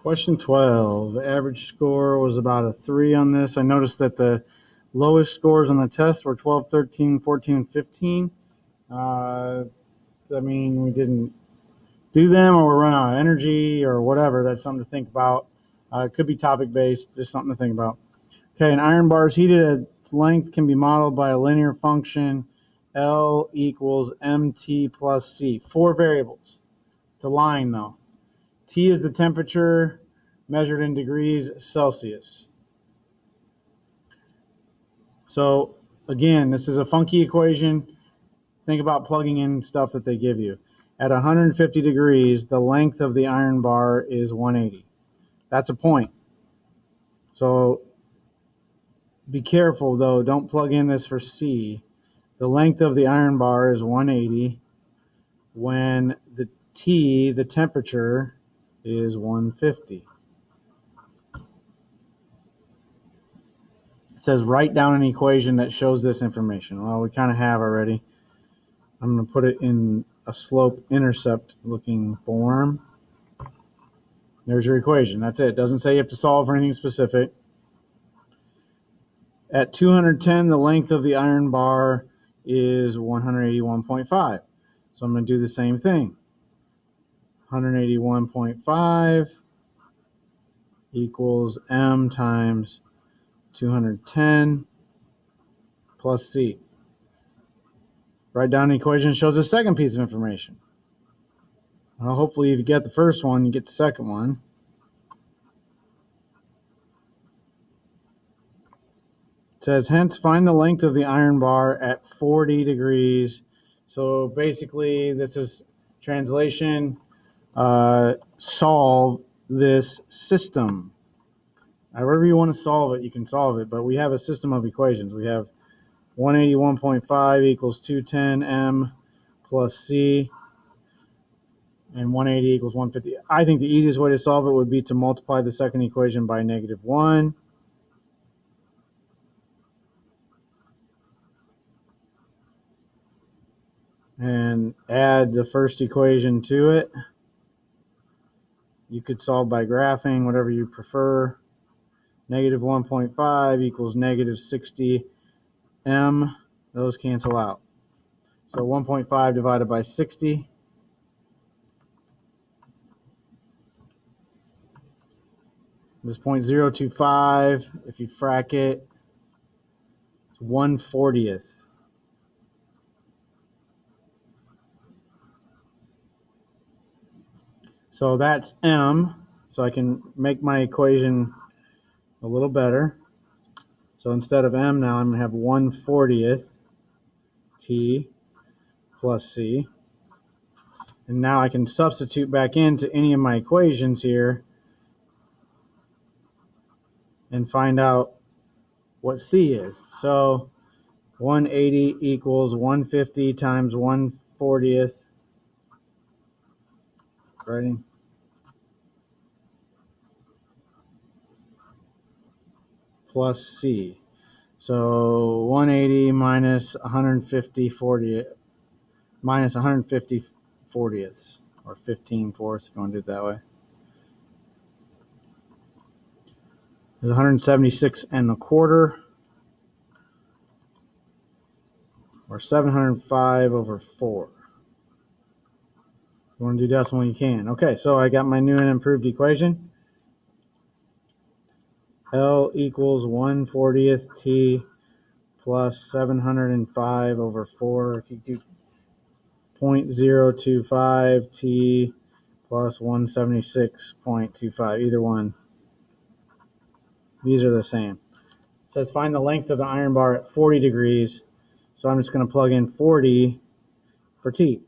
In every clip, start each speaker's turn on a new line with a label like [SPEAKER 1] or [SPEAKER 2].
[SPEAKER 1] Question 12. The average score was about a 3 on this. I noticed that the lowest scores on the test were 12, 13, 14, and 15. We didn't do them or we're running out of energy or whatever. That's something to think about. It could be topic-based, just something to think about. Okay, an iron bar is heated at its length can be modeled by a linear function L equals mt plus C. 4 variables. It's a line, though. T is the temperature measured in degrees Celsius. So again, this is a funky equation. Think about plugging in stuff that they give you. At 150 degrees, the length of the iron bar is 180. That's a point. So be careful, though. Don't plug in this for C. The length of the iron bar is 180 when the T, the temperature, is 150. It says write down an equation that shows this information. Well, we kind of have already. I'm going to put it in a slope-intercept looking form. There's your equation. That's it. Doesn't say you have to solve for anything specific. At 210, the length of the iron bar is 181.5. So I'm going to do the same thing. 181.5 equals m times 210 plus c. Write down the equation that shows the second piece of information. Well, hopefully if you get the first one, you get the second one. It says, hence, find the length of the iron bar at 40 degrees. So basically, this is translation. Solve this system. However you want to solve it, you can solve it. But we have a system of equations. We have 181.5 equals 210m plus c. And 180 equals 150. I think the easiest way to solve it would be to multiply the second equation by -1. And add the first equation to it. You could solve by graphing, whatever you prefer. -1.5 equals -60m. Those cancel out. So 1.5 divided by 60. This 0.025, if you frac it, it's 1/40th. So that's m. So I can make my equation a little better. So instead of m now, I'm going to have 1/40th t plus c. And now I can substitute back into any of my equations here and find out what c is. So 180 equals 150 times 1/40th. Writing. Plus c. So 180 minus 150 40th, minus 150 40ths, or 15/4 if you want to do it that way. There's 176 1/4, or 705/4. If you want to do decimal, you can. Okay, so I got my new and improved equation. L equals 1/40th t plus 705/4. If you do 0.025 t plus 176.25, either one. These are the same. It says find the length of the iron bar at 40 degrees. So I'm just going to plug in 40 for t.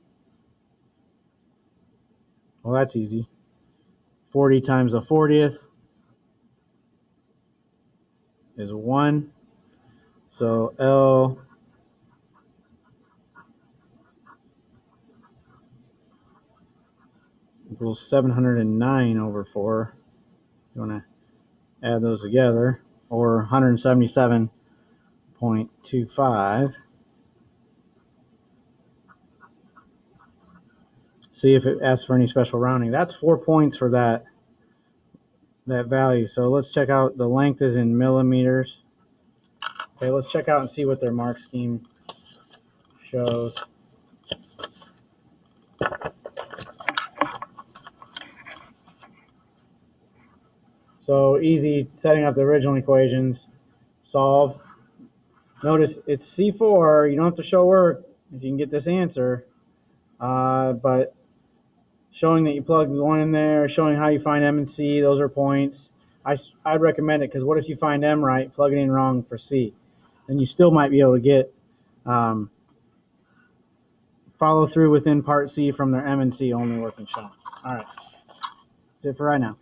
[SPEAKER 1] Well, that's easy. 40 times a 40th is 1. So L equals 709/4. You want to add those together, or 177.25. See if it asks for any special rounding. That's 4 points for that that value. So let's check out, the length is in millimeters. Okay, let's check out and see what their mark scheme shows. So easy setting up the original equations. Solve. Notice it's C4. You don't have to show work if you can get this answer. But showing that you plug one in there, showing how you find M and C, those are points. I'd recommend it, because what if you find M right, plug it in wrong for C? Then you still might be able to get follow through within part C from their M and C only working shot. All right. That's it for right now.